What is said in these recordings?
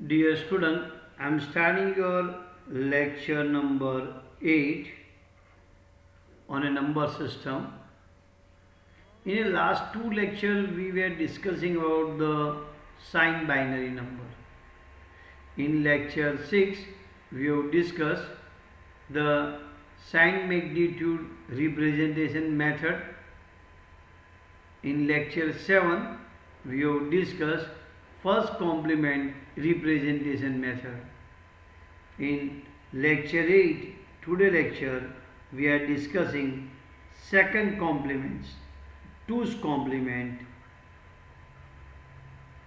Dear student, I am starting your lecture number 8 on a number system. In the last two lectures, we were discussing about the sign binary number. In lecture 6, we have discussed the sign magnitude representation method. In lecture 7, we have discussed first complement representation method. In lecture 8, today lecture, we are discussing second complements, two's complement,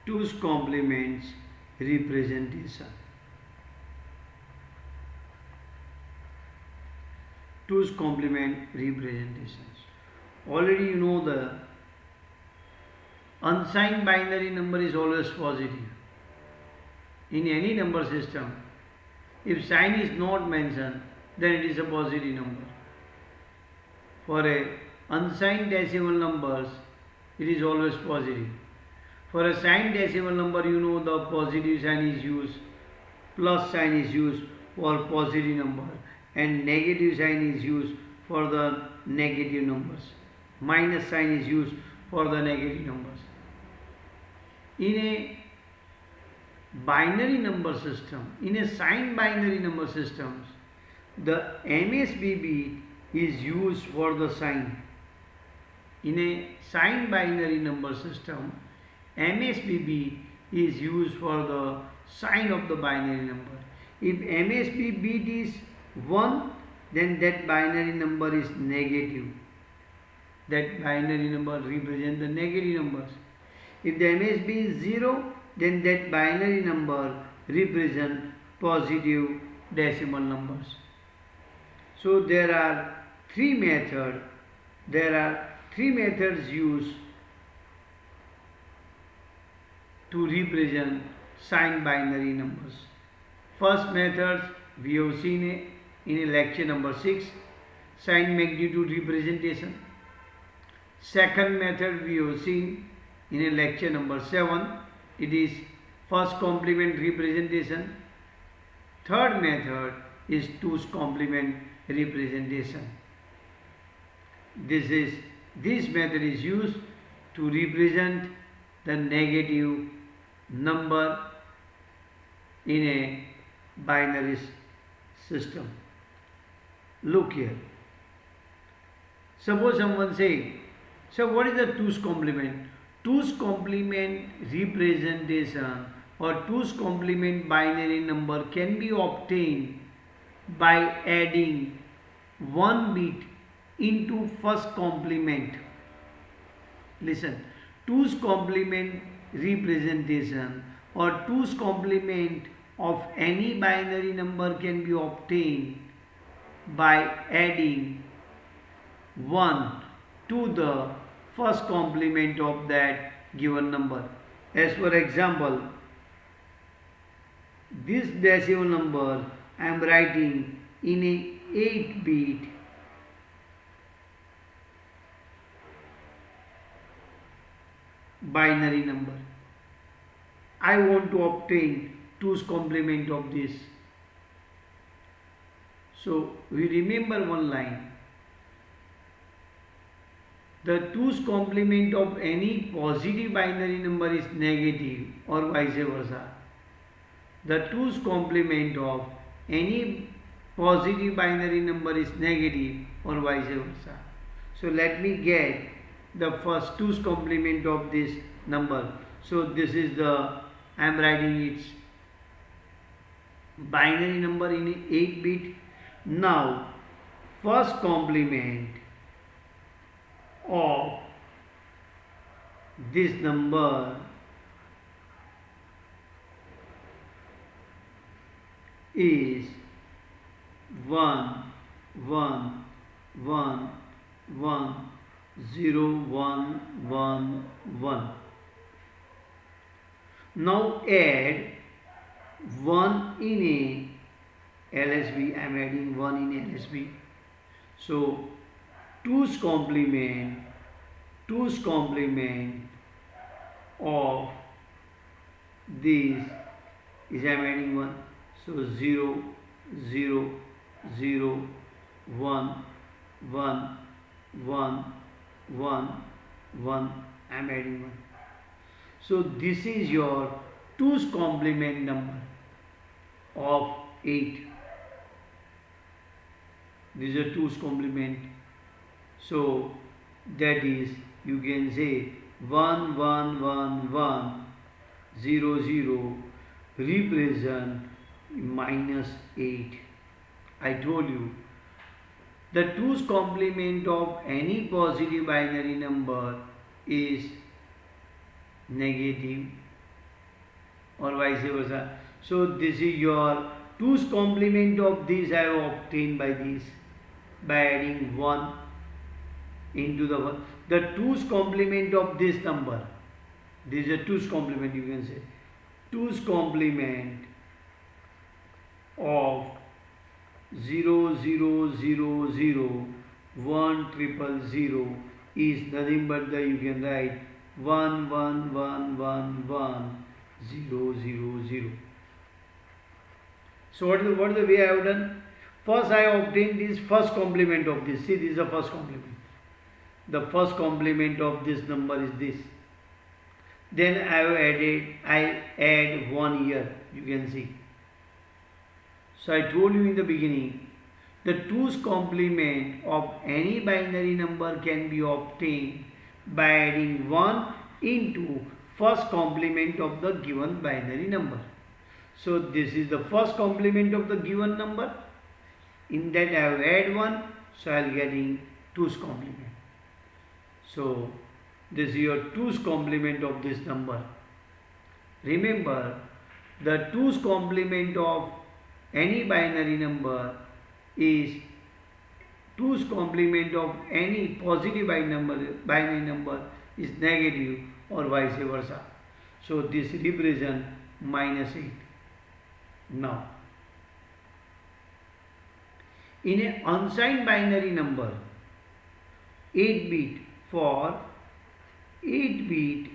two's complements representation. Two's complement representations. Already you know the unsigned binary number is always positive. In any number system, if sign is not mentioned, then it is a positive number. For a unsigned decimal numbers, it is always positive. For a signed decimal number, you know the positive sign is used, plus sign is used for positive number, and negative sign is used for the negative numbers. Minus sign is used for the negative numbers. In a binary number system, in a signed binary number systems, the MSB bit is used for the sign. In a signed binary number system, MSB bit is used for the sign of the binary number. If MSB bit is 1, then that binary number is negative. That binary number represents the negative numbers. If the MSB is 0, then that binary number represents positive decimal numbers. So there are three methods. There are three methods used to represent signed binary numbers. First method we have seen in a lecture number 6, sign magnitude representation. Second method we have seen in a lecture number 7, it is first complement representation. Third method is two's complement representation. This method is used to represent the negative number in a binary system. Look here. Suppose someone say, so what is the two's complement? Two's complement representation or two's complement binary number can be obtained by adding one bit into first complement. Listen, two's complement representation or two's complement of any binary number can be obtained by adding 1 to the first complement of that given number. As for example, this decimal number I am writing in a 8-bit binary number. I want to obtain two's complement of this. So we remember one line. The two's complement of any positive binary number is negative or vice versa. The two's complement of any positive binary number is negative or vice versa. So let me get the first two's complement of this number. So this is the, I am writing its binary number in 8-bit. Now first complement of this number is 1 1 1 1 0 1 1 1. Now add 1 in a LSB. I am adding 1 in LSB. So two's complement of this is I am adding 1. So 0, 0, 0, 1, 1, 1, 1, 1, I am adding 1. So this is your 2's complement number of 8. This is a 2's complement. So that is, you can say 1, 1, 1, 1, 0, 0 represent minus 8. I told you the 2's complement of any positive binary number is negative or vice versa. So this is your 2's complement of this I have obtained by this, by adding 1 into the 1. The 2's complement of this number, this is a 2's complement, you can say 2's complement of 0, 0, 0, 0, 1, 0, 0 is nothing but the, you can write 1, 1, 1, 1, 1, 0, 0, 0. So what is the way I have done? First I obtained this first complement of this. See, this is the first complement. The first complement of this number is this. Then I add 1 here, you can see. So I told you in the beginning, the 2's complement of any binary number can be obtained by adding 1 into first complement of the given binary number. So this is the first complement of the given number. In that I have add 1, so I will getting 2's complement. So this is your 2's complement of this number. Remember, the 2's complement of any binary number is 2's complement of any positive binary number is negative or vice versa. So this represents minus 8. Now, in an unsigned binary number, 8-bit for 8-bit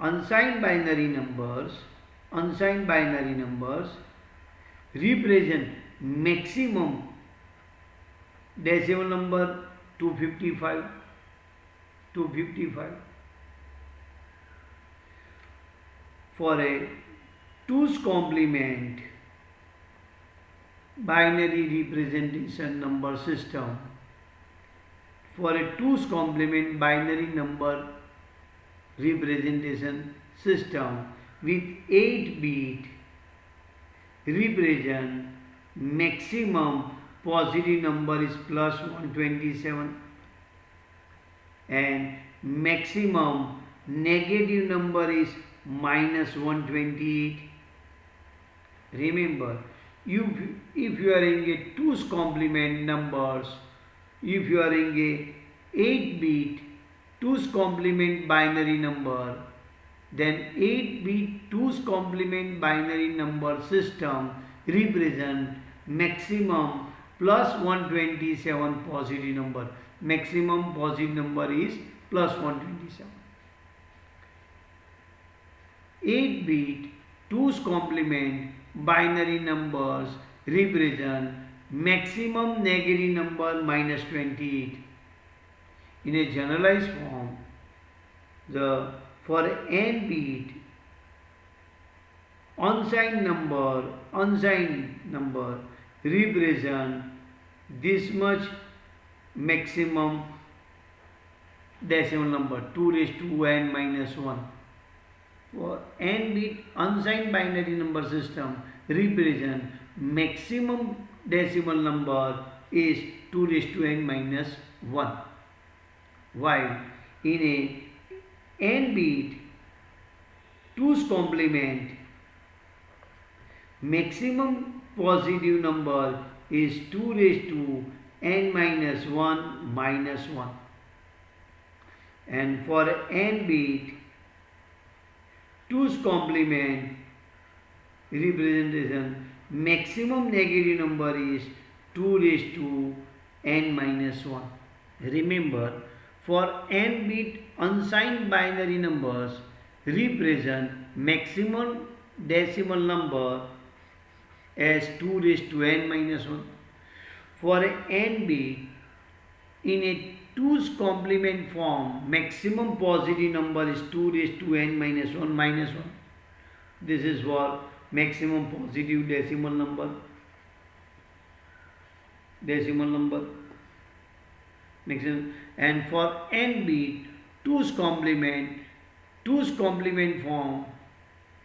unsigned binary numbers represent maximum decimal number 255. For a 2's complement binary representation number system, for a 2's complement binary number representation system with 8-bit represent maximum positive number is plus 127 and maximum negative number is minus 128. Remember, if you are in a 2's complement numbers, if you are in a 8-bit 2's complement binary number, then 8-bit 2's complement binary number system represent maximum plus 127 positive number. Maximum positive number is plus 127. 8-bit 2's complement binary numbers represent maximum negative number minus 28. In a generalized form, for n-bit unsigned number represent this much maximum decimal number 2 raised to n minus 1. For n-bit unsigned binary number system represent maximum decimal number is 2 raised to n minus 1. While in a n-bit 2's complement maximum positive number is 2 raised to n minus 1 minus 1. And for n-bit 2's complement representation maximum negative number is 2 raised to n minus 1. Remember, for n-bit unsigned binary numbers represent maximum decimal number as 2 raised to n minus 1. For n bit in a 2's complement form, maximum positive number is 2 raised to n minus 1 minus 1. This is for maximum positive decimal number. Maximum. And for n bit 2's complement form,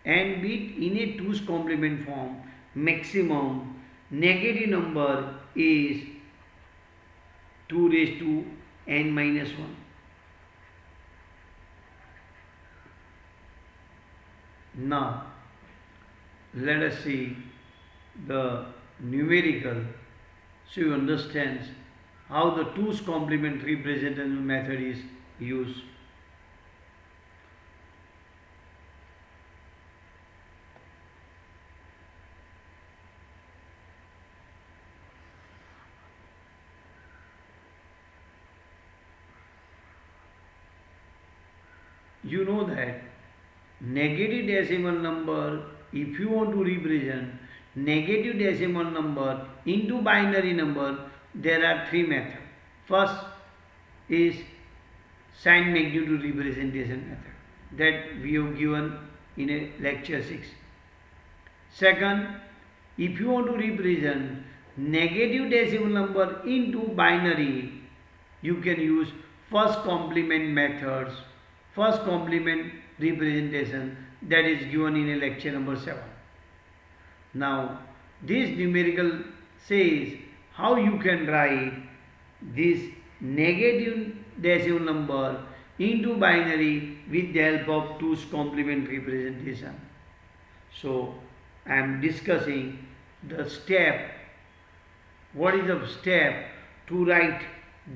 n bit in a 2's complement form, maximum negative number is 2 raised to n minus 1. Now, let us see the numerical so you understand how the 2's complement representation method is used. You know that negative decimal number, if you want to represent negative decimal number into binary number, there are three methods. First is sign magnitude representation method that we have given in a lecture 6. Second, if you want to represent negative decimal number into binary, you can use first complement methods, first complement representation that is given in a lecture number 7. Now, this numerical says how you can write this negative decimal number into binary with the help of 2's complement representation. So, I am discussing the step. What is the step to write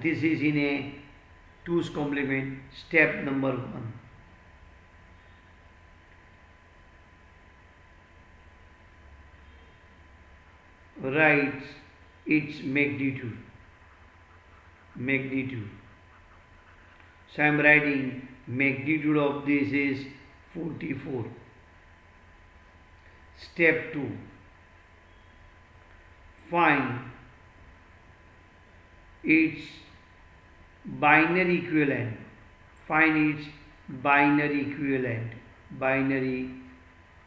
this is in a 2's complement? Step number 1. Writes its magnitude. So I am writing magnitude of this is 44. Step 2. Find its binary equivalent. Find its binary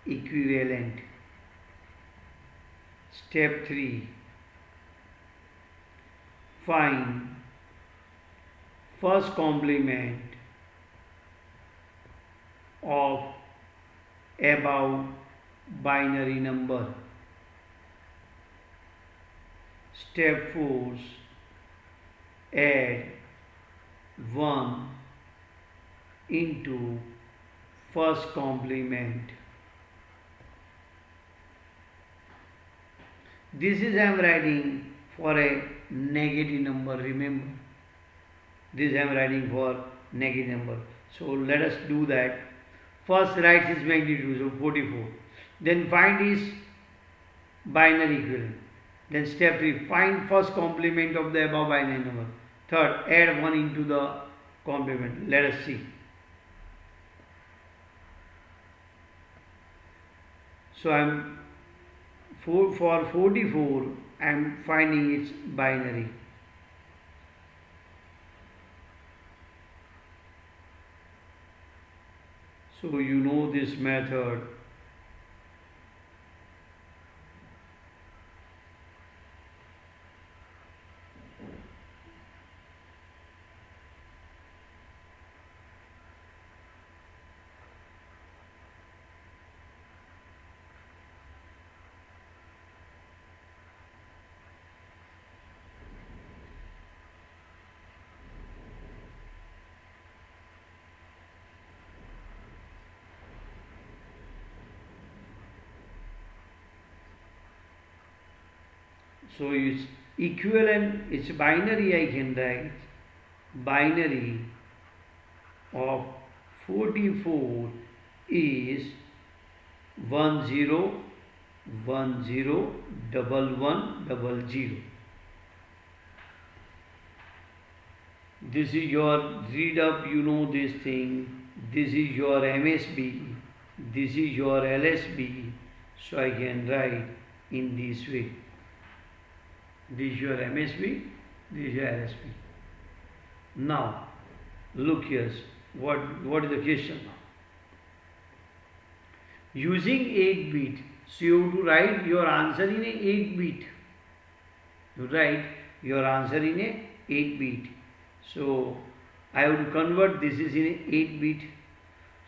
equivalent. Step 3. Find first complement of above binary number. Step 4. Add 1 into first complement. This is I am writing for a negative number, remember. This I am writing for negative number. So let us do that. First write its magnitude, so 44. Then find its binary equivalent. Then step 3, find first complement of the above binary number. Third, add 1 into the complement. Let us see. So I am for 44, I am finding its binary. So you know this method. So its equivalent, its binary I can write. Binary of 44 is 10101100. This is your read up, you know this thing. This is your MSB. This is your LSB, so I can write in this way. This is your MSB, this is your LSB. Now, look here, what is the question now? Using 8 bit, so you have to write your answer in a 8 bit. You write your answer in a 8 bit. So, I have to convert this is in a 8 bit.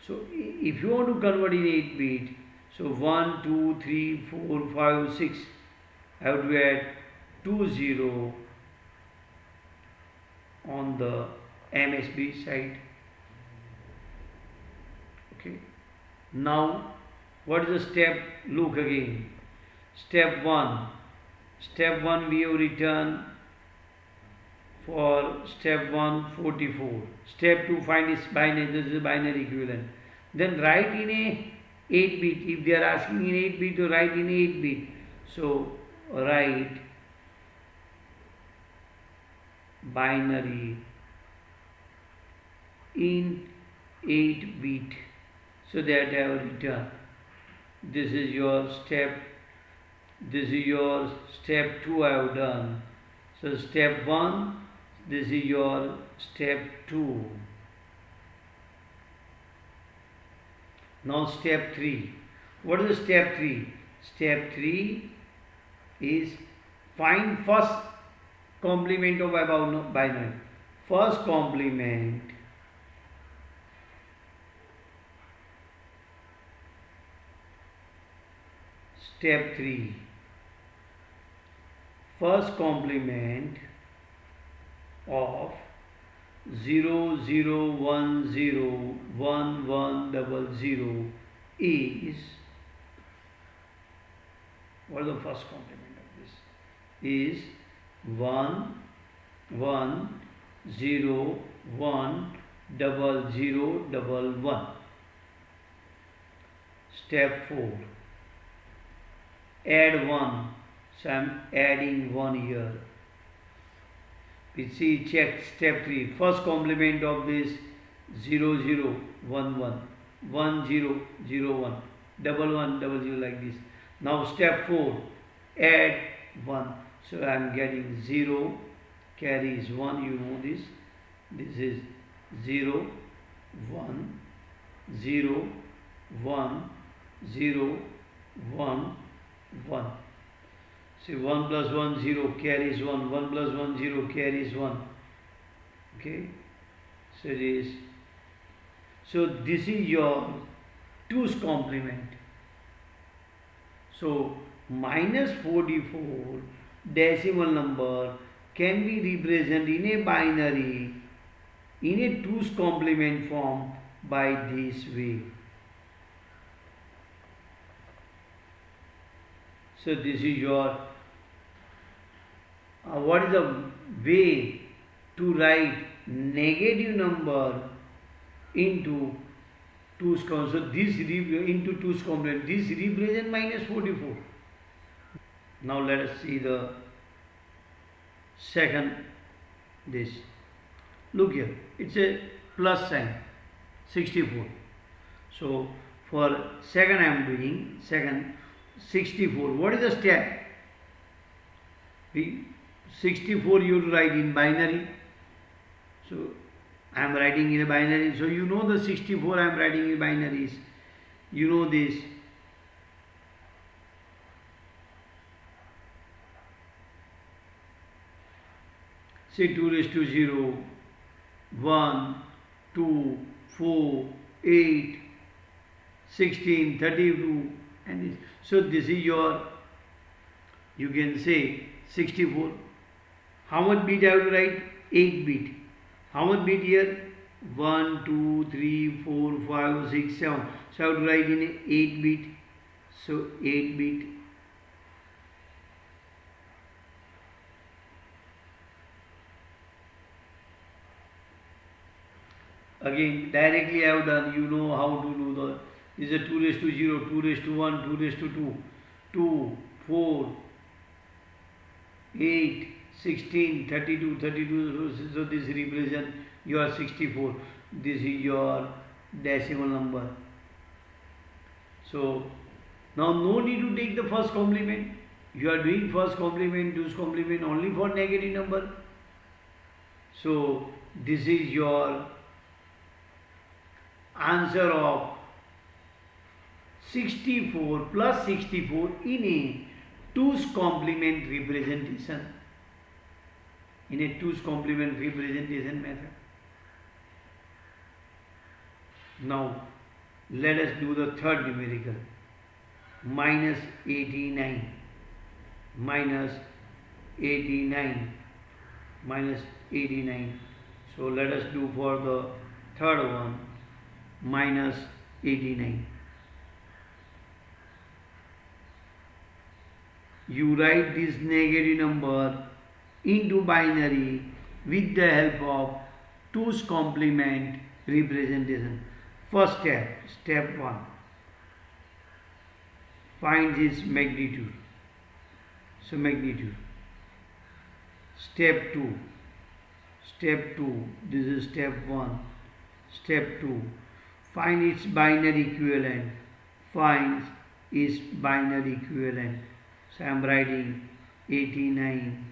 So, if you want to convert in 8 bit, so 1, 2, 3, 4, 5, 6, I have to add 2 0 on the MSB side. Okay. Now, what is the step? Look again. Step 1. Step 1 we have written for step 1 44. Step 2 find its binary, this is binary equivalent. Then write in a 8 bit. If they are asking in 8 bit, to write in 8 bit. So write binary in 8 bit. So that I have written. This is your step. This is your step 2 I have done. So step 1. This is your step 2. Now step 3. What is step 3? Step 3 is find first complement of above binary. First complement step 3. First complement of 0 0 1 0 1 1 0 is, what is the first complement of this? Is 1 1 0 1 0 1. Step 4. Add 1. So I am adding 1 here. We see check step 3. First complement of this 0 0 1 1 1 0 0 1 1 0 like this. Now step 4. Add 1. So I am getting 0 carries 1. You know this. This is 0 1 0 1 0 1 1. See 1 plus 1 0 carries 1, 1 plus 1 0 carries 1. Okay, so it is, so this is your 2's complement. So minus 44 decimal number can be represented in a binary in a 2's complement form by this way. So this is your what is the way to write negative number into 2's complement? So this into 2's complement. This represents minus 44. Now let us see the second this. Look here, it's a plus sign 64. So for second I am doing second 64. What is the step? 64 you write in binary. So I am writing in a binary. So you know the 64 I am writing in binaries. You know this. Say 2 raised to 0, 1, 2, 4, 8, 16, 32 and this. So this is your, you can say 64. How much bit I have to write? 8 bit. How much bit here? 1, 2, 3, 4, 5, 6, 7. So I have to write in 8 bit. So 8 bit. Again, directly I have done, you know how to do the, this is a 2 raised to 0, 2 raised to 1, 2 raised to 2, 2, 4, 8, 16, 32, 32, so this represents your 64. This is your decimal number. So now no need to take the first complement. You are doing first complement, 2's complement only for negative number. So this is your answer of 64 plus 64 in a 2's complement representation. In a 2's complement representation method. Now let us do the third numerical. Minus 89. Minus 89. Minus 89. So let us do for the third one. Minus 89. You write this negative number into binary with the help of 2's complement representation. First step, step 1. Find its magnitude. So magnitude. Step 2. Step 2. This is step 1. Step 2. Find its binary equivalent. Find its binary equivalent. So I am writing 89.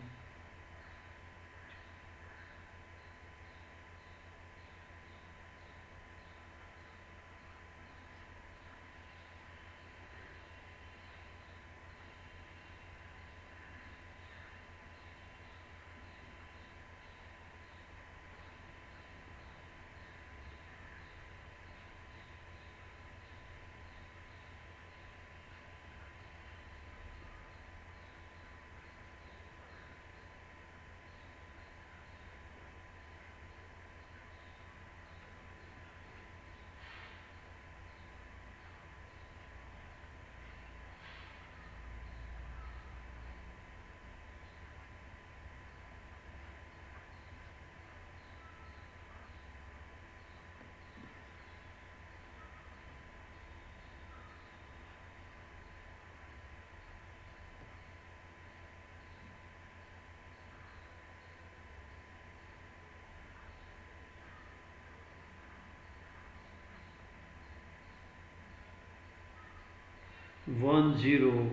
One zero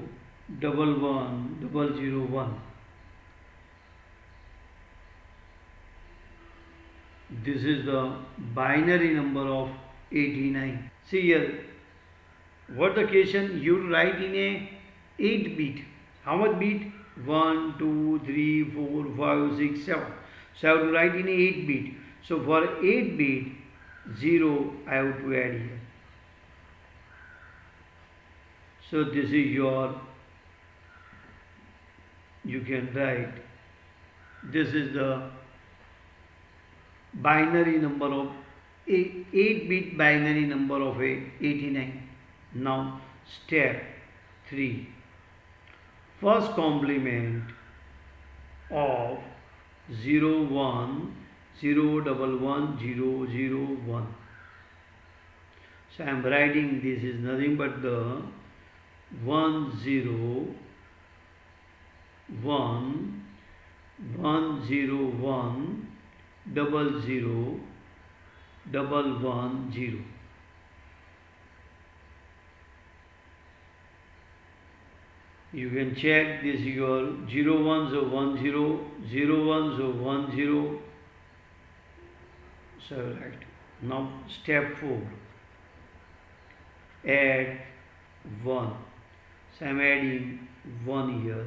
double one double 0 1. This is the binary number of 89. See here, what the question you write in a 8 bit. How much bit? 1, 2, 3, 4, 5, 6, 7. So I have to write in a 8 bit. So for 8 bit, 0 I have to add here. So this is your, you can write, this is the binary number of 8-bit binary number of 89. Now step 3. First complement of 0 1 0 1 1 0 0 1. So I am writing this is nothing but the 1 0 1 1 0 1 double 0 double 1 0. You can check this your 0 1 so 1 0 0 1 so 1 0. So right. Now step 4. Add 1. So I am adding 1 here.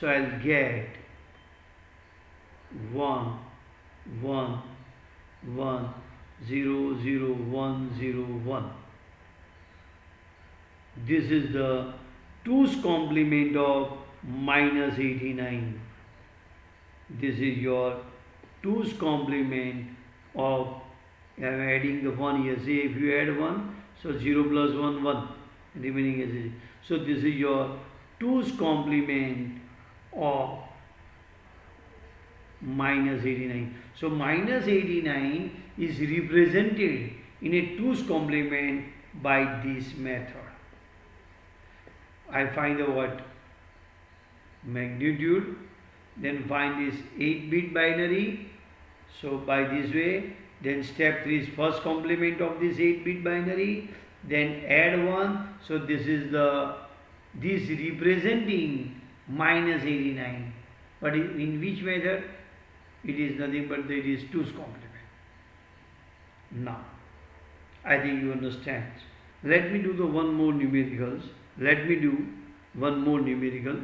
So I will get 1 1 1 0 0 1 0 1. This is the 2's complement of minus 89. This is your 2's complement of, I am adding the 1 here. See, if you add 1, so 0 plus 1 1, remaining is 0. So this is your 2's complement of minus 89. So minus 89 is represented in a 2's complement by this method. I find the what? Magnitude, then find this 8-bit binary. So by this way, then step 3 is first complement of this 8-bit binary, then add 1. So this is this representing minus 89. But in which method? It is nothing but it is 2's complement. Now, I think you understand. Let me do the one more numericals. Let me do one more numerical.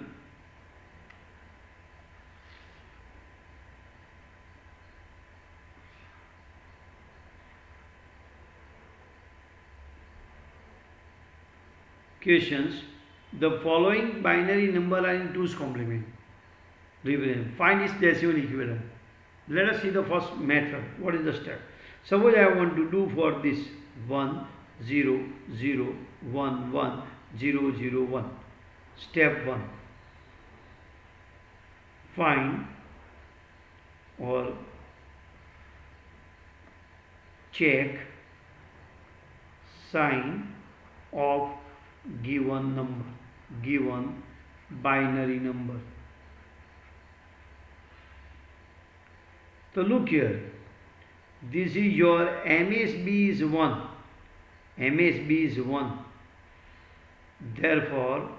Questions. The following binary number are in 2's complement. Find its decimal equivalent. Let us see the first method. What is the step? Suppose I want to do for this 1 0 0 1 1 0 0 1. Step 1. Find or check sign of given number, given binary number. So look here, this is your MSB is 1, MSB is 1, therefore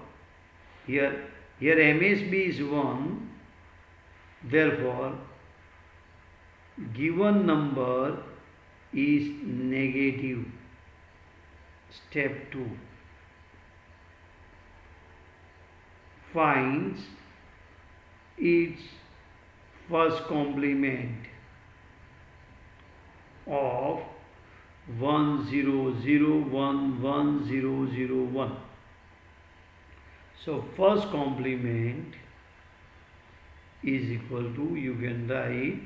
here MSB is 1, therefore given number is negative. Step 2. Finds its first complement of 1 0 0 1 1 0 0 1. So first complement is equal to, you can write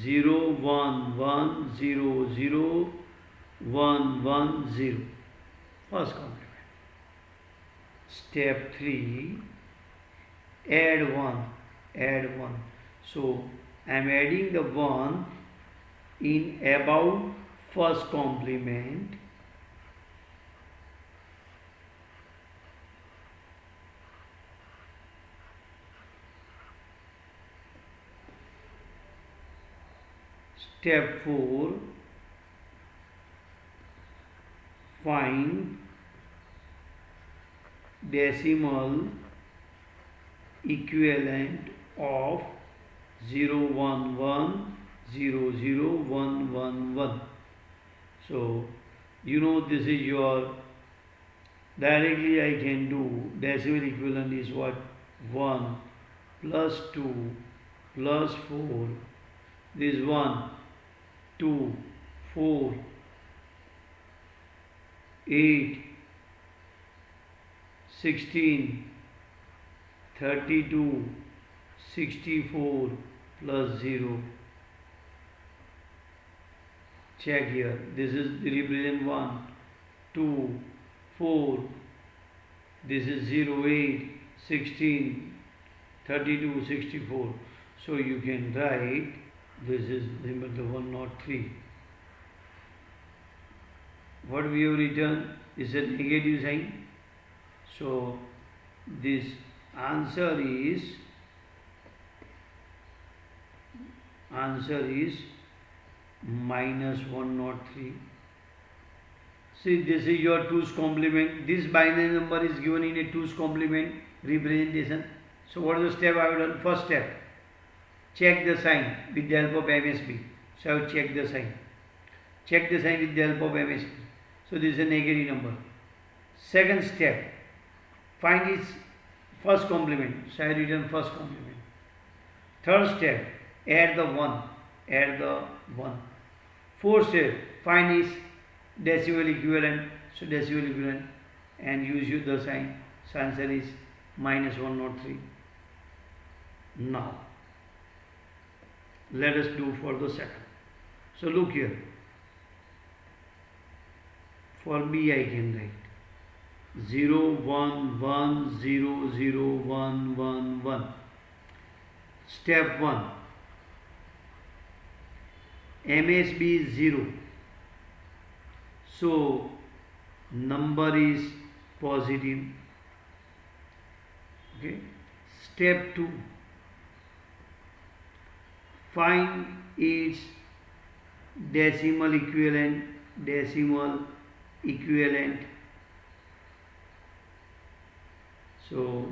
0 1 1 0 0 1 1 0. First complement. Step 3, add 1, add 1. So I am adding the 1 in above first complement. Step 4, find decimal equivalent of 0 1 1 0 0 1 1 1. So you know this is your, directly I can do decimal equivalent is what? 1 plus 2 plus 4. This is 1 2 4 8 16 32 64 plus 0. Check here, this is represent 1 2 4, this is 0 8 16 32 64. So you can write, this is remember the 103. What we have written is a negative sign. So this answer is minus 103. See, this is your 2's complement. This binary number is given in a 2's complement representation. So what is the step I have done? First step, check the sign with the help of MSB. So I have checked the sign. Check the sign with the help of MSB. So this is a negative number. Second step, find its first complement. So I have written first complement. Third step, add the 1. Add the 1. Fourth step, find its decimal equivalent. So decimal equivalent and use the sign. So answer is minus 103. Now let us do for the second. So look here. For B I can write 0 1 1 0 0 1 1 1. Step 1, MSB is 0. So number is positive. Okay. Step 2, find its decimal equivalent. Decimal equivalent. So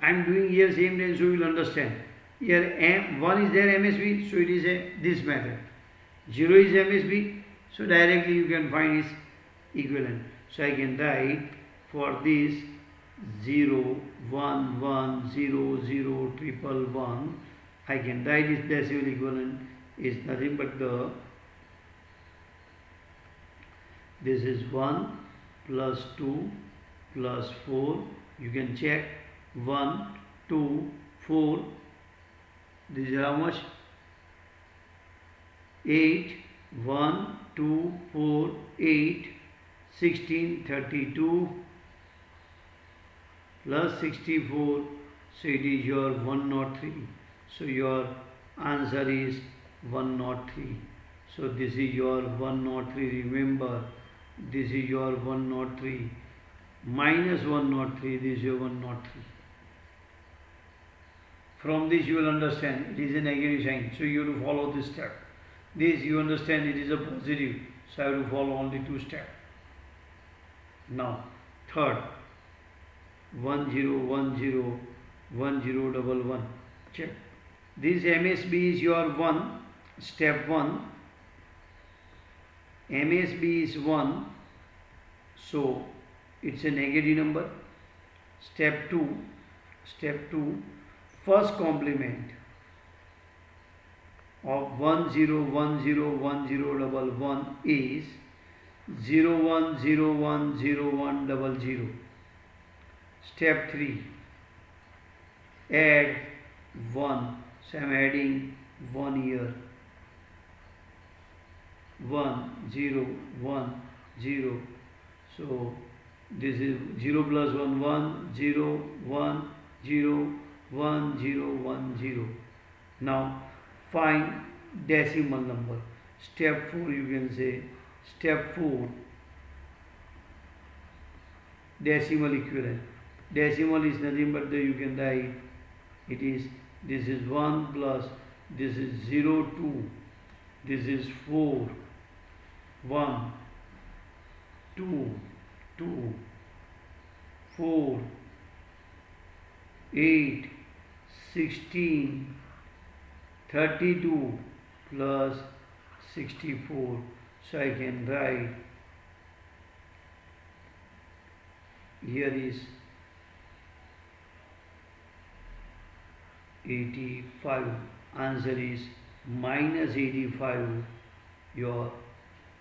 I am doing here same thing, so you will understand. Here M1 is there MSB, so it is this method. 0 is MSB, so directly you can find its equivalent. So I can write for this 0, 1, 1, 0, 0, triple 1. I can write its decimal equivalent is nothing but this is 1 plus 2 plus 4. You can check 1, 2, 4. This is how much? 8, 1, 2, 4, 8, 16, 32 plus 64. So it is your 103. So your answer is 103. So this is your 103. Remember, this is your 103. Minus 103, this is your 103. From this you will understand it is a negative sign. So you have to follow this step. This you understand it is a positive. So I have to follow only 2 steps. Now, third, 1 0 1 0 1 0 double 1. Check. This MSB is your 1. Step 1. MSB is 1. So it's a negative number. Step 2. Step 2. First complement of 1 0 1 0 1 0 double 1 is 0 1 0 1 0 1 double 0. Step 3. Add 1. So I am adding 1 here. 1 0 1 0. So this is 0 plus 1 1 0 1 0 1 0 1 0. Now find decimal number. Step 4 you can say. Step 4 decimal equivalent. Decimal is nothing but you can write it is this is 1 plus this is 0 2 this is 4 1 2 2 4 8 16 32 plus 64. So I can write here is 85. Answer is minus 85 your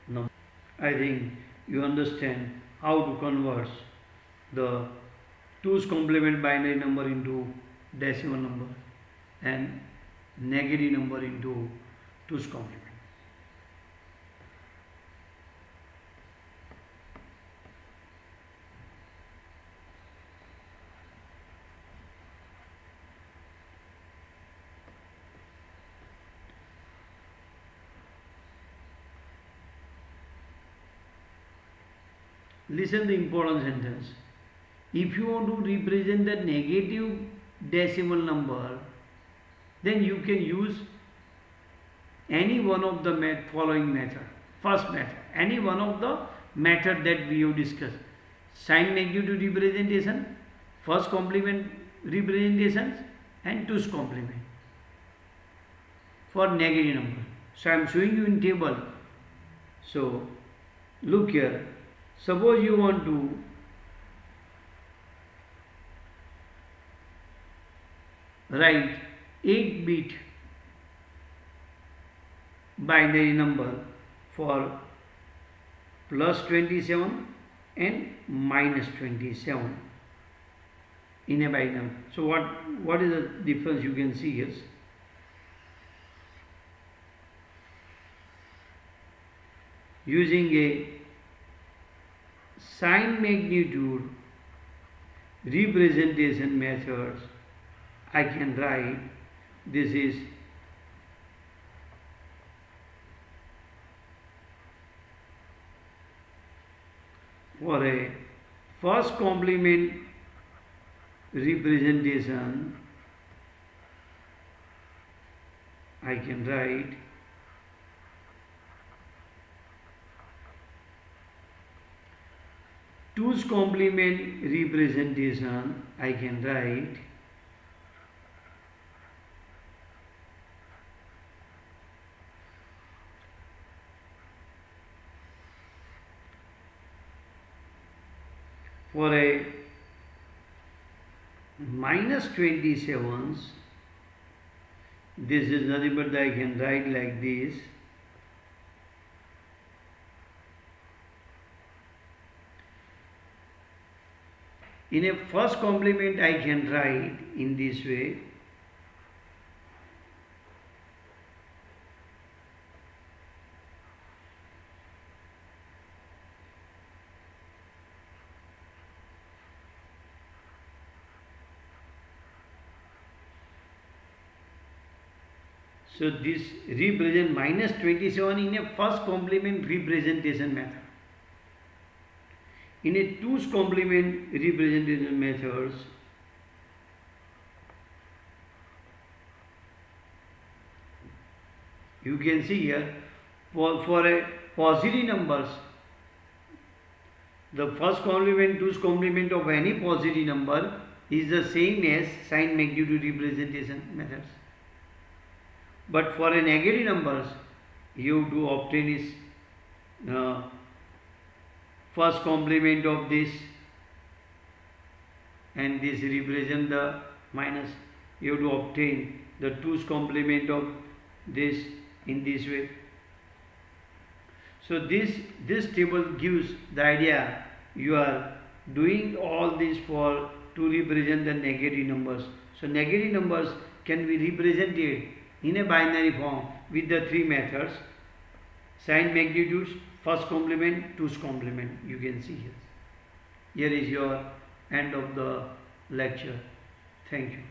number. I think you understand how to convert the 2's complement binary number into decimal number and negative number into 2's complement. Listen the important sentence. If you want to represent the negative decimal number, then you can use any one of the following method. First method, any one of the method that we have discussed. Sign magnitude representation, first complement representations and 2's complement for negative number. So I am showing you in table. So look here. Suppose you want to write 8-bit binary number for plus 27 and minus 27 in a binary. So what is the difference you can see here? Using a sign magnitude representation methods, I can write this is for a first complement representation I can write two's complement representation. I can write for a minus 27's, this is nothing but I can write like this. In a first complement I can write in this way. So this represent minus 27 in a first complement representation method. In a two's complement representation methods, you can see here for a positive numbers, the first complement, two's complement of any positive number is the same as sign magnitude representation methods. But for a negative numbers, you do obtain is first complement of this, and this represent the minus. You have to obtain the two's complement of this in this way. So this table gives the idea you are doing all this for to represent the negative numbers. So negative numbers can be represented in a binary form with the three methods: sign magnitudes, first complement, two's complement. You can see here. Here is your end of the lecture. Thank you.